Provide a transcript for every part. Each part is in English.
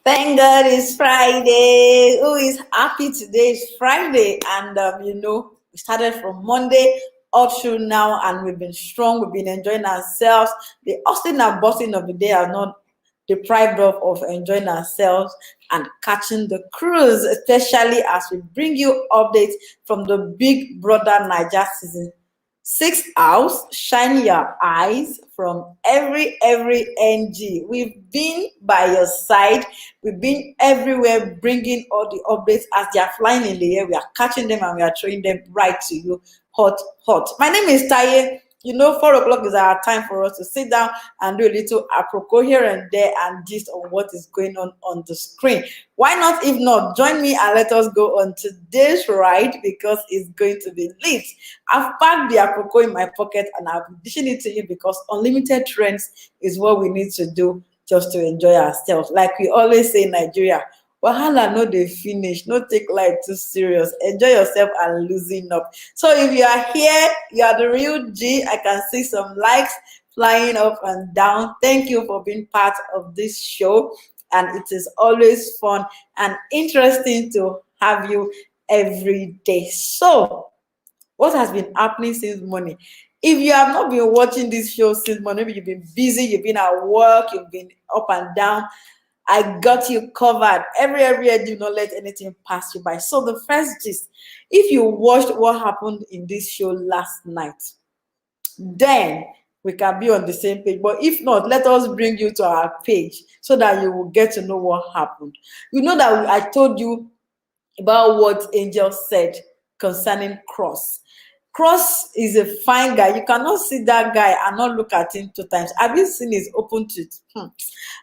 Thank God it's Friday. Who is happy today? It's Friday, and we started from Monday all through now, and we've been strong. We've been enjoying ourselves. The hustling and busting of the day are not deprived of enjoying ourselves and catching the cruise, especially as we bring you updates from the Big Brother Naija season 6 hours. Shine your eyes from every NG. We've been by your side. We've been everywhere, bringing all the updates as they are flying in the air. We are catching them and we are throwing them right to you, hot, hot. My name is Taye. 4 o'clock is our time for us to sit down and do a little apropos here and there and gist on what is going on the screen. Why not? If not, join me and let us go on today's ride because it's going to be lit. I've packed the apropos in my pocket and I'll be dishing it to you because unlimited trends is what we need to do just to enjoy ourselves. Like we always say in Nigeria, wahala no dey finish, no take life too serious, enjoy yourself and loosen up. So if you are here, you are the real G. I can see some likes flying up and down. Thank you for being part of this show, and it is always fun and interesting to have you every day. So what has been happening since morning? If you have not been watching this show since morning, maybe you've been busy, you've been at work, you've been up and down, I got you covered. Every year, do not let anything pass you by. So the first gist, if you watched what happened in this show last night, then we can be on the same page. But if not, let us bring you to our page so that you will get to know what happened. You know that I told you about what Angel said concerning Cross. Cross is a fine guy. You cannot see that guy and not look at him 2 times. Have you seen his open tweet?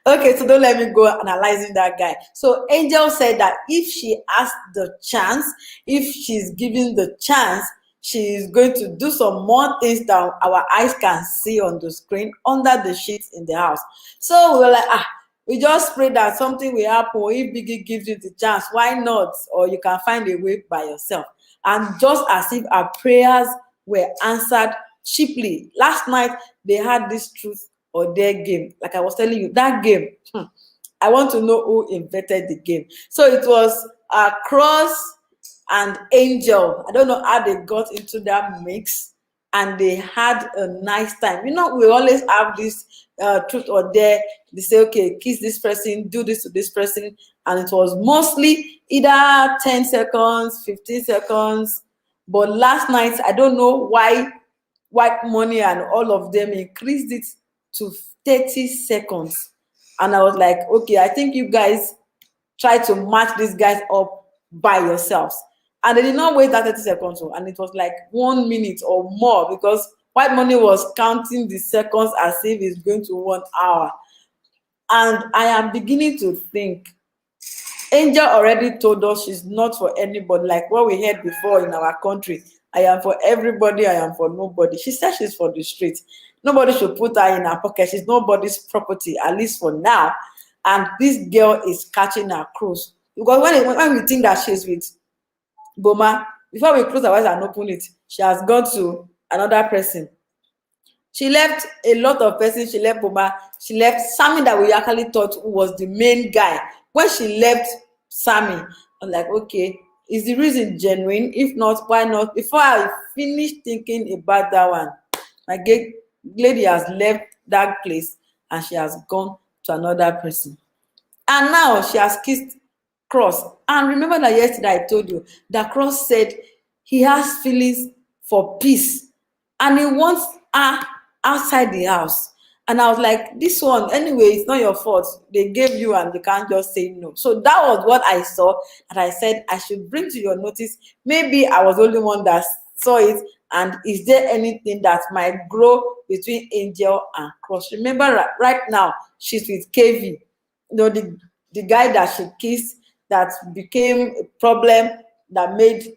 Okay, so don't let me go analyzing that guy. So Angel said that if she has the chance, if she's given the chance, she is going to do some more things that our eyes can see on the screen under the sheets in the house. So we were like, we just pray that something will happen. If Biggie gives you the chance, why not? Or you can find a way by yourself. And just as if our prayers were answered cheaply. Last night, they had this truth or dare game. Like I was telling you, that game, I want to know who invented the game. So it was Cross and Angel. I don't know how they got into that mix, and they had a nice time. We always have this truth or dare. They say, okay, kiss this person, do this to this person, and it was mostly either 10 seconds, 15 seconds. But last night, I don't know why White Money and all of them increased it to 30 seconds. And I was like, okay, I think you guys try to match these guys up by yourselves. And they did not wait that 30 seconds, and it was like 1 minute or more because White Money was counting the seconds as if it's going to 1 hour. And I am beginning to think Angel already told us she's not for anybody, like what we heard before in our country. I am for everybody, I am for nobody. She said she's for the street. Nobody should put her in her pocket. She's nobody's property, at least for now. And this girl is catching her cruise. Because when we think that she's with Boma, before we close our eyes and open it, she has gone to another person. She left a lot of persons. She left Boma. She left Sammy that we actually thought was the main guy. When she left Sammy, I'm like, okay, is the reason genuine? If not, why not? Before I finish thinking about that one, my lady has left that place and she has gone to another person. And now she has kissed Cross. And remember that yesterday I told you that Cross said he has feelings for peace and he wants her outside the house. And I was like, this one, anyway, it's not your fault. They gave you and you can't just say no. So that was what I saw. And I said, I should bring to your notice. Maybe I was the only one that saw it. And is there anything that might grow between Angel and Cross? Remember, right now, she's with KV. The guy that she kissed that became a problem that made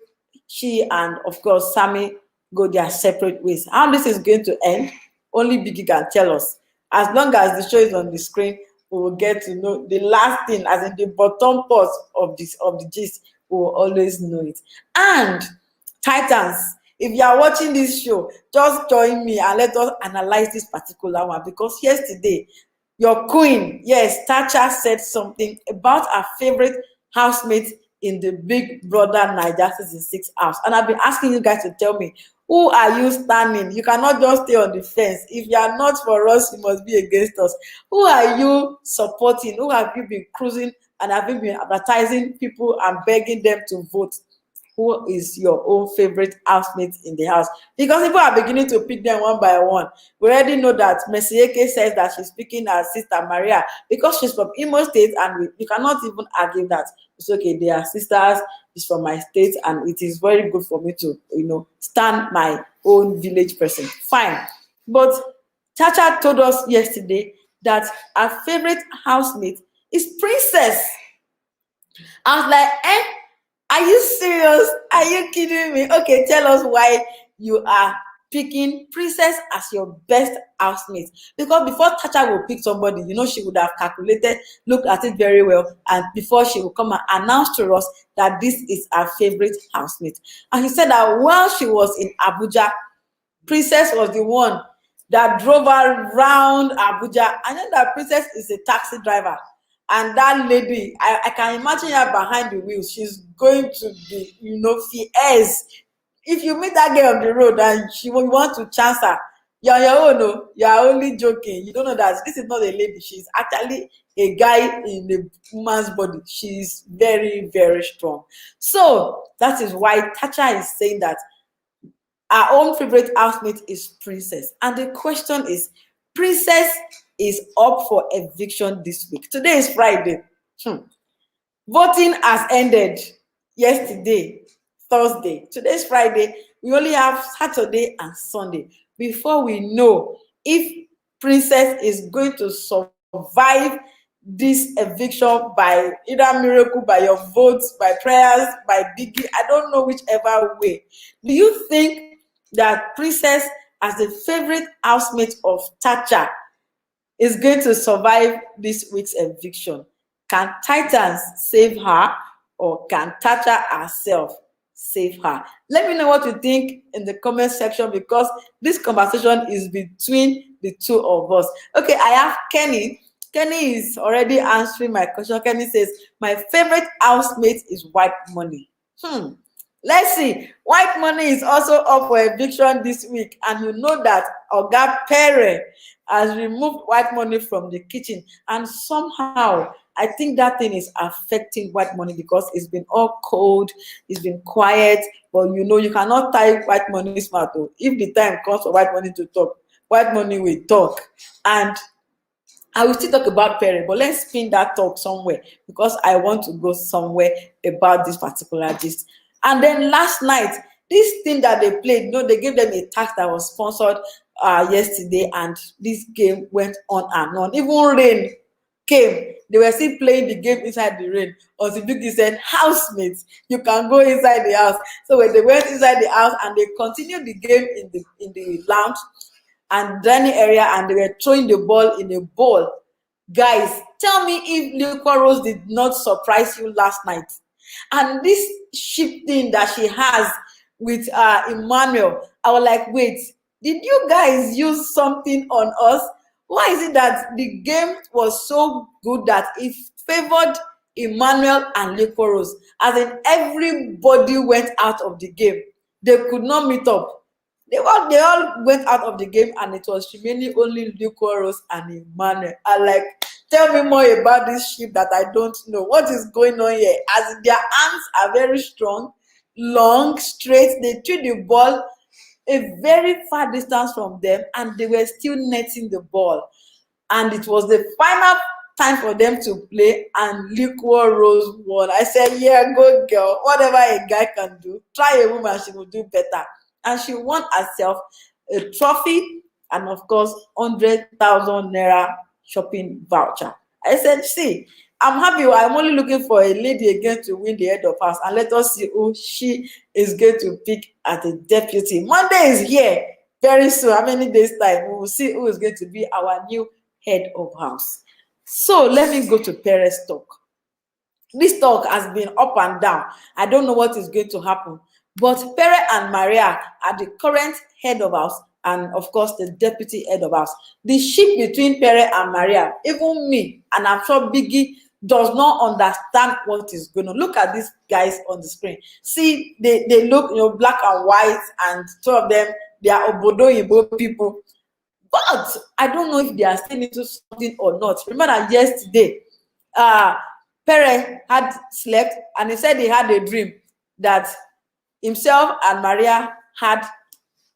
she and, of course, Sammy go their separate ways. How this is going to end, only Biggie can tell us. As long as the show is on the screen, we will get to know the last thing, as in the bottom part of the gist. We will always know it. And Titans, if you are watching this show, just join me and let us analyze this particular one, because yesterday Your queen, yes, Tacha said something about her favorite housemate in the Big Brother Naija season 6 house. And I've been asking you guys to tell me, who are you standing? You cannot just stay on the fence. If you are not for us, you must be against us. Who are you supporting? Who have you been cruising and have you been advertising people and begging them to vote? Who is your own favorite housemate in the house? Because people are beginning to pick them one by one. We already know that Mesieke says that she's picking her sister Maria because she's from Imo State, and we cannot even argue that it's okay. They are sisters. It's from my state, and it is very good for me to, stand my own village person. Fine, but Chacha told us yesterday that her favorite housemate is Princess. I was like, are you serious? Are you kidding me? Okay, tell us why you are picking Princess as your best housemate. Because before Tacha will pick somebody, she would have calculated, looked at it very well, and before she will come and announce to us that this is her favorite housemate. And he said that while she was in Abuja, Princess was the one that drove her around Abuja. I know that Princess is a taxi driver. And that lady, I can imagine her behind the wheels. She's going to be, fierce. If you meet that girl on the road and she will want to chance her, you're on your own. No, you are only joking. You don't know that this is not a lady. She's actually a guy in a woman's body. She's very, very strong. So that is why Tacha is saying that our own favorite housemate is Princess. And the question is, Princess is up for eviction this week. Today is Friday. Voting has ended yesterday, Thursday. Today's Friday. We only have Saturday and Sunday before we know if Princess is going to survive this eviction by either miracle, by your votes, by prayers, by Biggie. I don't know whichever way. Do you think that Princess, as the favorite housemate of Tacha, is going to survive this week's eviction? Can Titans save her, or can Tacha herself save her? Let me know what you think in the comment section, because this conversation is between the two of us. Okay, I have Kenny. Kenny is already answering my question. Kenny says, my favorite housemate is White Money. Let's see. White Money is also up for eviction this week, and you know that Oga Pere has removed White Money from the kitchen, and somehow I think that thing is affecting White Money because it's been all cold, it's been quiet, but you cannot tie White Money's mouth. If the time comes for White Money to talk, White Money will talk. And I will still talk about Pere, but let's spin that talk somewhere, because I want to go somewhere about this particular gist. And then last night, this thing that they played, they gave them a task that was sponsored yesterday, and this game went on and on. Even rain came. They were still playing the game inside the rain. Until Biggie said, housemates, you can go inside the house. So when they went inside the house and they continued the game in the lounge and dining area, and they were throwing the ball in a bowl. Guys, tell me if Liquor Rose did not surprise you last night. And this ship thing that she has with Emmanuel, I was like, wait, did you guys use something on us? Why is it that the game was so good that it favored Emmanuel and Liquor Rose? As in, everybody went out of the game. They could not meet up. They all went out of the game, and it was remaining only Liquor Rose and Emmanuel. I like, tell me more about this ship that I don't know. What is going on here? As their arms are very strong, long, straight. They threw the ball a very far distance from them, and they were still netting the ball. And it was the final time for them to play, and Liquor Rose won. I said, yeah, go girl. Whatever a guy can do, try a woman, she will do better. And she won herself a trophy and, of course, 100,000 naira shopping voucher. I said, see, I'm happy. I'm only looking for a lady again to win the head of house, and let us see who she is going to pick as the deputy. Monday is here very soon. How many days time? We will see who is going to be our new head of house. So let me go to Pere's talk. This talk has been up and down. I don't know what is going to happen. But Pere and Maria are the current head of house, and of course the deputy head of house. The ship between Pere and Maria, even me, and I'm sure Biggie does not understand what is going on. Look at these guys on the screen. See, they look, black and white, and two of them, they are Obodo Igbo people. But I don't know if they are still into something or not. Remember that yesterday, Pere had slept and he said he had a dream that himself and Maria had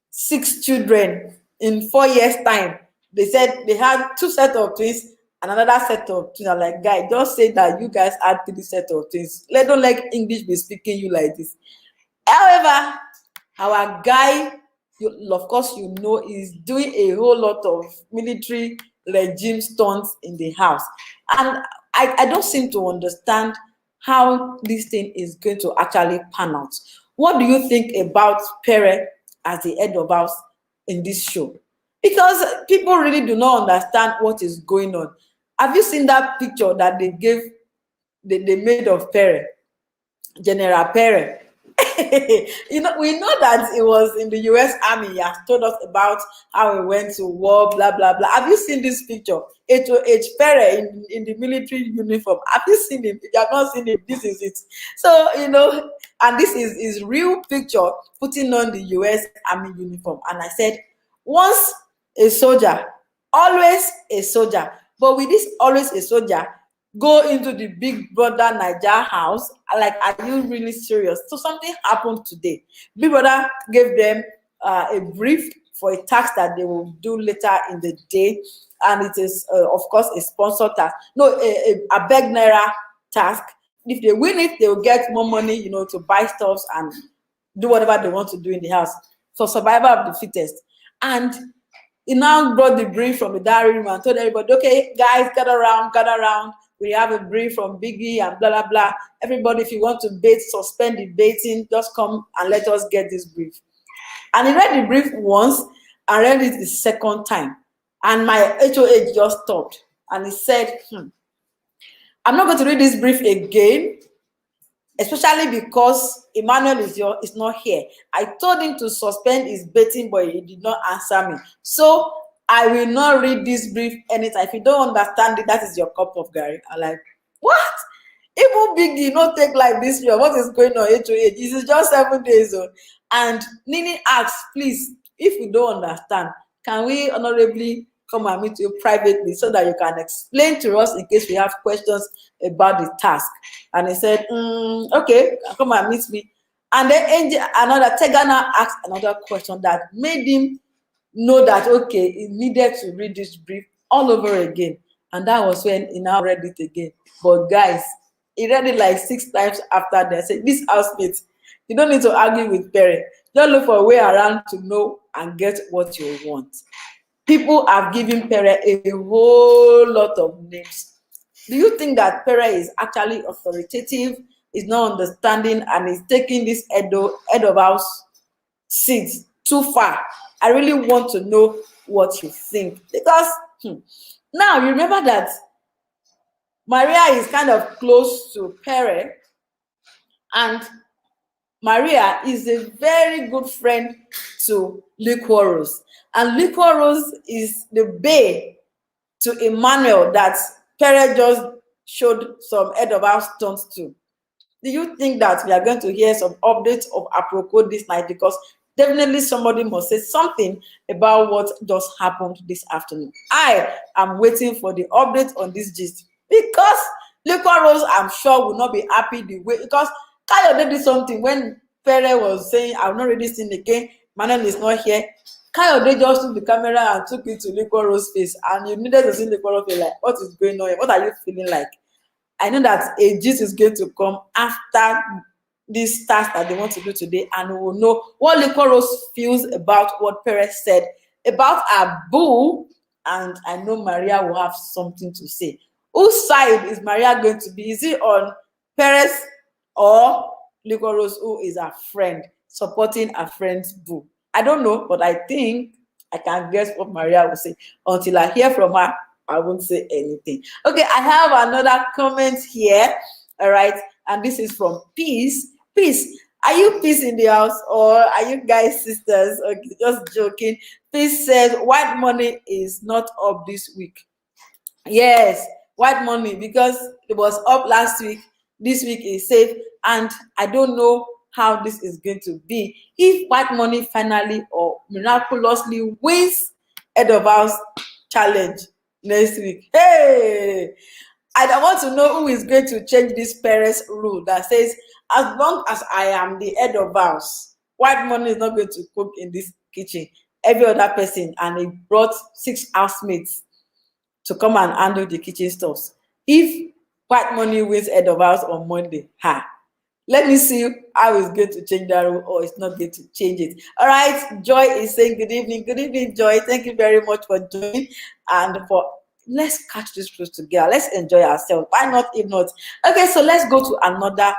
6 children in 4 years' time. They said they had 2 sets of twins and another set of twins. I'm like, guy, just say that you guys had 3 sets of twins. Don't let English be speaking you like this. However, our guy, of course, is doing a whole lot of military regime stunts in the house. And I don't seem to understand how this thing is going to actually pan out. What do you think about Pere as the head of house in this show? Because people really do not understand what is going on. Have you seen that picture that they made of Pere, General Pere? We know that it was in the US Army. He has told us about how he went to war, blah blah blah. Have you seen this picture? H Pere in the military uniform. Have you seen him? If you have not seen him, this is it. So and this is his real picture putting on the US Army uniform. And I said, once a soldier, always a soldier. But with this always a soldier, go into the Big Brother Naija house. Like, are you really serious? So something happened today. Big Brother gave them a brief for a task that they will do later in the day, and it is of course a sponsored task. No, a beg naira task. If they win it, they will get more money, to buy stuff and do whatever they want to do in the house for survival of the fittest. And he now brought the brief from the diary room and told everybody, okay, guys, gather around. We have a brief from Biggie and blah, blah, blah. Everybody, if you want to bait, suspend the baiting, just come and let us get this brief. And he read the brief once and read it the second time. And my HOH just stopped. And he said, I'm not going to read this brief again, especially because Emmanuel is not here. I told him to suspend his baiting, but he did not answer me. So I will not read this brief anytime. If you don't understand it, that is your cup of Gary. I'm like, what? Even Biggie not take like this. What is going on? HOH? This is just 7 days old. And Nini asks, please, if you don't understand, can we honorably come and meet you privately so that you can explain to us in case we have questions about the task? And he said, okay, come and meet me. And then Tegana asked another question that made him know that, okay, he needed to read this brief all over again. And that was when he now read it again. But guys, he read it like 6 times after that. I said, this housemate, you don't need to argue with Pere. Just look for a way around to know and get what you want. People have given Pere a whole lot of names. Do you think that Pere is actually authoritative, is not understanding, and is taking this head of house seat too far? I really want to know what you think, because now you remember that Maria is kind of close to Pere, and Maria is a very good friend to Liquorose, and Liquorose is the bae to Emmanuel that Pere just showed some head of house stunts to. Do you think that we are going to hear some updates of apropos this night? Because definitely somebody must say something about what just happened this afternoon. I am waiting for the update on this gist, because Liquorose, I'm sure, will not be happy the way, because Kayode did something when Pere was saying, I've not read this thing again, Manuel is not here. Kayode just took the camera and took it to Liquorose's face, and you needed to see Liquorose's face like, what is going on here? What are you feeling like? I know that a gist is going to come after this task that they want to do today, and we will know what Liquorose feels about what Pere said about her boo, and I know Maria will have something to say. Whose side is Maria going to be? Is it on Pere's or Liquorose, who is a friend, supporting a friend's boo? I don't know, but I think I can guess what Maria will say. Until I hear from her, I won't say anything. Okay, I have another comment here. All right, and this is from Peace. Peace, Are you peace in the house, or are you guys sisters? Okay, just joking. Peace says white money is not up this week. Yes, white money, because it was up last week. This week is safe, and I don't know how this is going to be. If white money finally or miraculously wins head of house challenge next week, hey, I want to know who is going to change this Pere's rule that says, as long as I am the head of house, white money is not going to cook in this kitchen. Every other person, and he brought 6 housemates to come and handle the kitchen stuffs. If white money wins head of house on Monday, ha, let me see how it's going to change that rule, or it's not going to change it. All right, Joy is saying good evening. Good evening, Joy. Thank you very much for joining, and for let's catch this cruise together. Let's enjoy ourselves. Why not? If not, okay. So let's go to another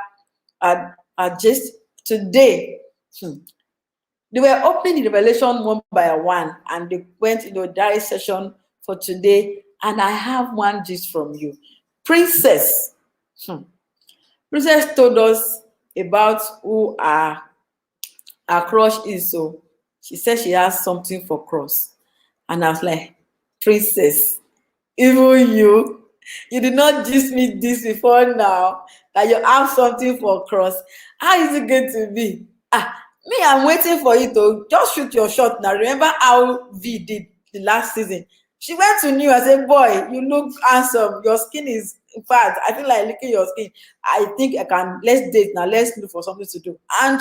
gist today. They were opening the revelation one by one, and they went diary session for today. And I have one gist from you, Princess. Princess told us about who her crush is. So she said she has something for Cross, and I was like, Princess, even you did not gist me this before now, that you have something for Cross. How is it going to be? Me, I'm waiting for you to just shoot your shot now. Remember how V did the last season? She went to New and said, boy, you look handsome. Your skin is, in fact, I feel like licking your skin. I think I can, let's date now. Let's look for something to do. And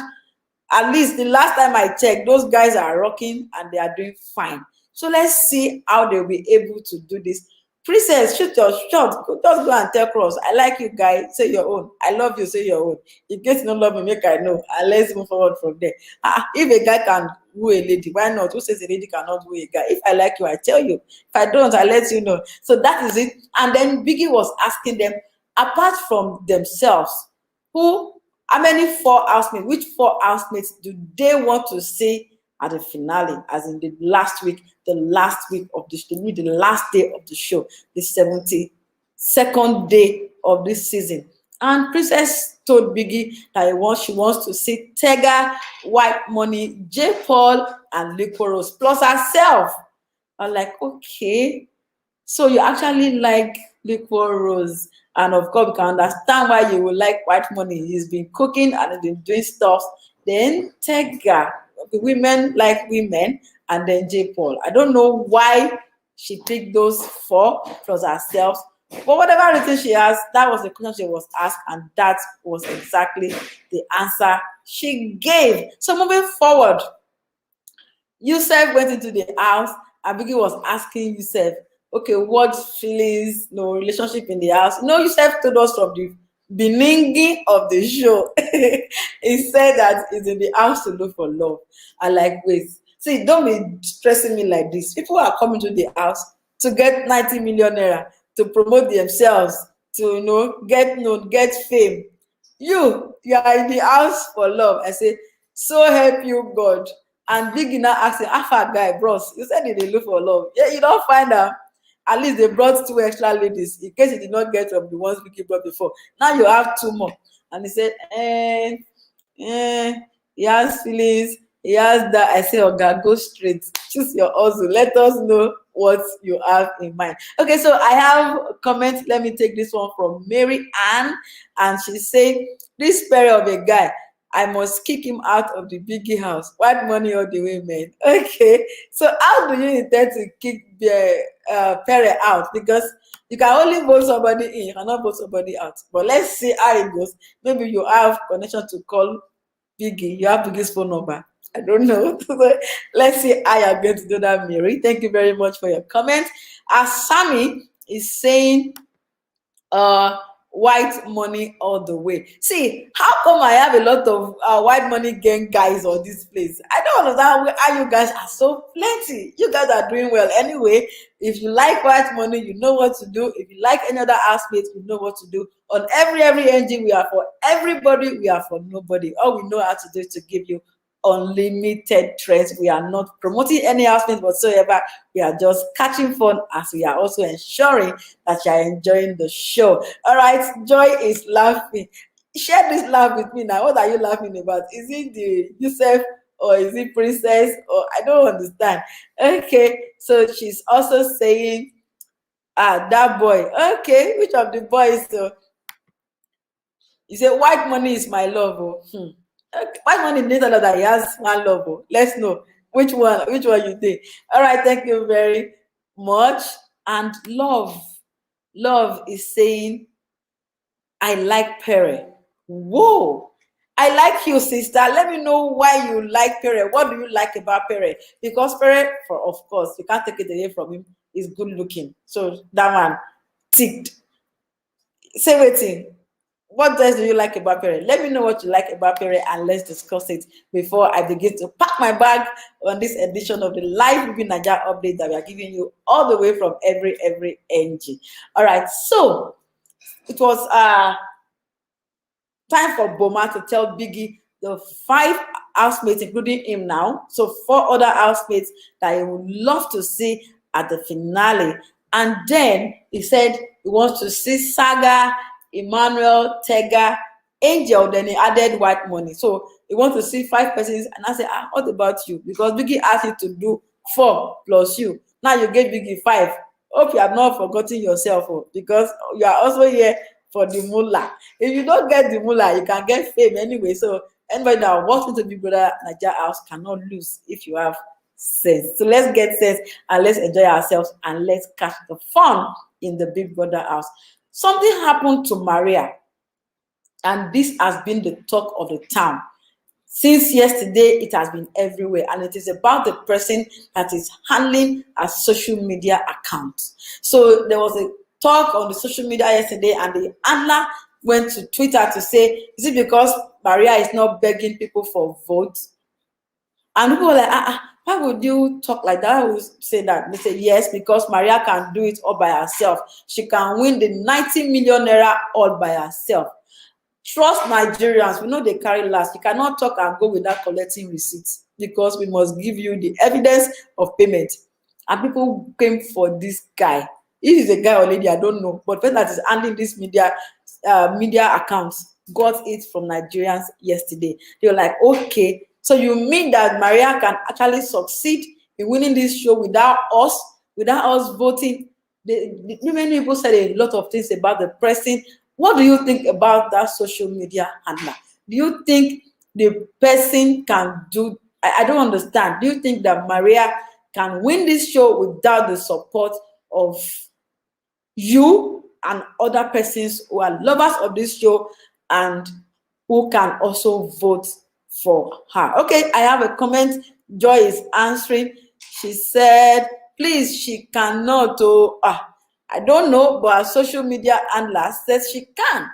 at least the last time I checked, those guys are rocking and they are doing fine. So let's see how they'll be able to do this. Princess, shoot your shot. Just go and tell Cross, I like you, guy. Say your own. I love you. Say your own. In case you don't love me, make I know. And let's move forward from there. If a guy can woo a lady, why not? Who says a lady cannot woo a guy? If I like you, I tell you. If I don't, I let you know. So that is it. And then Biggie was asking them, apart from themselves, how many 4 housemates, which 4 housemates do they want to see at the finale, as in the last week of the last day of the show, the 72nd day of this season. And Princess told Biggie that she wants to see Tega, White Money, J. Paul, and Liquor Rose, plus herself. I'm like, okay, so you actually like Liquor Rose. And of course, we can understand why you would like White Money. He's been cooking and been doing stuff. Then Tega, the women like women, and then J. Paul. I don't know why she picked those 4 plus herself. But whatever reason she has, that was the question she was asked, and that was exactly the answer she gave. So moving forward, Yusef went into the house, and Biggie was asking Yusef, okay, what feelings, relationship in the house? Yusef told us from the beginning of the show. He said that he's in the house to look for love. I like, wait, see, don't be stressing me like this. People are coming to the house to get 90 million naira, to promote themselves, to get known, get fame. You are in the house for love. I say, so help you God. And Biggie now asking, Alpha guy, bros, you said they look for love. Yeah, you don't find out. At least they brought 2 extra ladies in case you did not get from the ones Biggie brought before. Now you have 2 more. And he said, he has feelings, he has that. I say, okay, go straight. Choose your hustle. Let us know what you have in mind. Okay, so I have a comment. Let me take this one from Mary Ann. And she said, this Pere of a guy, I must kick him out of the Biggie house. White Money all the way, man. Okay, so how do you intend to kick Pere out? Because you can only vote somebody in, you cannot vote somebody out. But let's see how it goes. Maybe you have connection to call Biggie. You have Biggie's phone number. I don't know. So let's see how you're going to do that, Mary. Thank you very much for your comment. Sammy is saying, White Money all the way. See, how come I have a lot of White Money gang guys on this place? I don't understand how you guys are so plenty. You guys are doing well. Anyway, if you like White Money, you know what to do. If you like any other housemates, you know what to do. On every engine, we are for everybody. We are for nobody. All we know how to do is to give you unlimited trends. We are not promoting any housemate whatsoever. We are just catching fun, as we are also ensuring that you are enjoying the show. All right, Joy is laughing. Share this laugh with me now. What are you laughing about? Is it the Yusuf or is it Princess? Or I don't understand. Okay, so she's also saying, that boy. Okay, which of the boys? You say white money is my love. Oh. Okay. White money needs a lot that he has one love. Oh. Let's know which one. Which one you think? All right. Thank you very much. And love is saying, I like Pere. Whoa. I like you, sister. Let me know why you like Pere. What do you like about Pere? Because Pere, of course, you can't take it away from him, is good looking. So that one ticked. Say waiting. What else do you like about Pere? Let me know what you like about Pere and let's discuss it before I begin to pack my bag on this edition of the live BBNaija update that we are giving you all the way from every NG. All right, so it was time for Boma to tell Biggie the 5 housemates, including him now, so 4 other housemates that he would love to see at the finale. And then he said he wants to see Saga, Emmanuel, Tega, Angel, then he added white money. So he wants to see 5 persons. And I said, what about you? Because Biggie asked you to do 4 plus you. Now you gave Biggie 5. Hope you have not forgotten yourself, because you are also here for the mullah. If you don't get the mullah, you can get fame anyway. So anybody that walks into Big Brother Naija house cannot lose if you have sense. So let's get sense and let's enjoy ourselves and let's catch the fun in the Big Brother house. Something happened to Maria, and this has been the talk of the town. Since yesterday, it has been everywhere, and it is about the person that is handling a social media account. So there was a talk on the social media yesterday, and the handler went to Twitter to say, is it because Maria is not begging people for votes? And people were like, why would you talk like that? I would say that. They say, yes, because Maria can do it all by herself. She can win the 90 million naira all by herself. Trust Nigerians. We know they carry last. You cannot talk and go without collecting receipts, because we must give you the evidence of payment. And people came for this guy. If he's a guy or lady, I don't know. But the person that is handling this media accounts got it from Nigerians yesterday. They were like, okay, so you mean that Maria can actually succeed in winning this show without us voting? Many people said a lot of things about the pressing. What do you think about that social media handler? Do you think the person can do? I don't understand. Do you think that Maria can win this show without the support of you and other persons who are lovers of this show and who can also vote for her? Okay, I have a comment. Joy is answering. She said, please, she cannot. I don't know, but our social media handler says she can.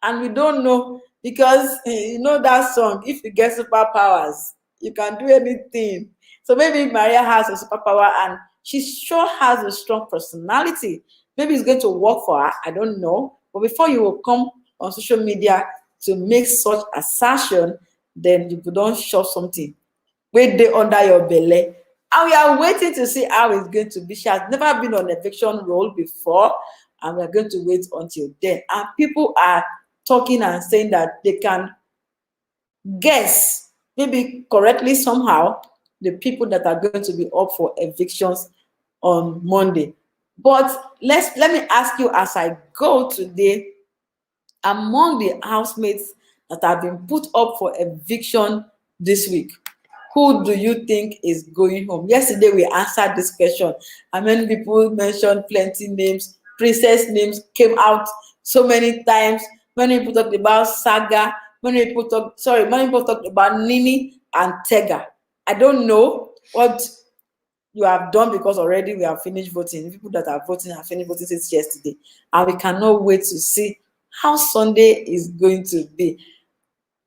And we don't know, because you know that song, if you get superpowers, you can do anything. So maybe Maria has a superpower and she sure has a strong personality. Maybe it's going to work for her. I don't know. But before you will come on social media to make such assertion, then you don't show something. Wait there under your belly. And we are waiting to see how it's going to be. She has never been on eviction role before, and we're going to wait until then. And people are talking and saying that they can guess, maybe correctly somehow, the people that are going to be up for evictions on Monday. But let me ask you, as I go today, among the housemates that have been put up for eviction this week, who do you think is going home? Yesterday we answered this question, and many people mentioned plenty names. Princess names came out so many times. Many people talked about Saga. Many people talked about Nini and Tega. I don't know what you have done, because already we have finished voting. People that are voting have finished voting since yesterday, and we cannot wait to see how Sunday is going to be.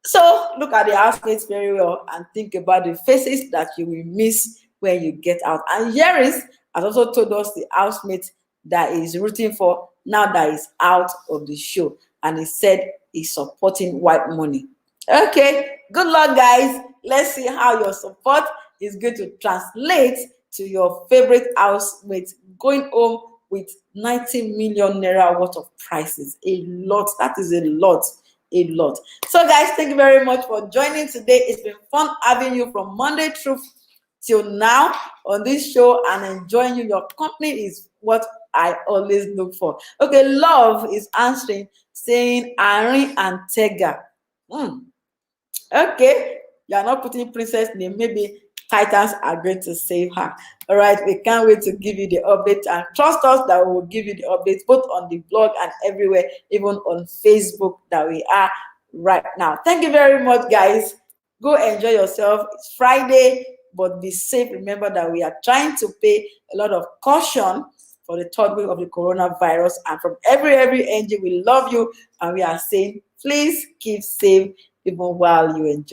So look at the housemates very well and think about the faces that you will miss when you get out. And Yeris has also told us the housemate that he's rooting for now that he's out of the show. And he said he's supporting white money. Okay, good luck, guys. Let's see how your support is going to translate to your favorite housemate going home with 90 million naira worth of prizes. A lot. That is a lot. a lot. So guys, thank you very much for joining today. It's been fun having you from Monday through till now on this show, and enjoying you. Your company is what I always look for. Okay, Love is answering, saying Ari and Tega. Okay, you are not putting princess name. Maybe Titans are going to save her. All right, we can't wait to give you the update, and trust us that we will give you the updates both on the blog and everywhere, even on Facebook that we are right now. Thank you very much, guys. Go enjoy yourself. It's Friday, but be safe. Remember that we are trying to pay a lot of caution for the third wave of the coronavirus, and from every NG, we love you, and we are saying please keep safe even while you enjoy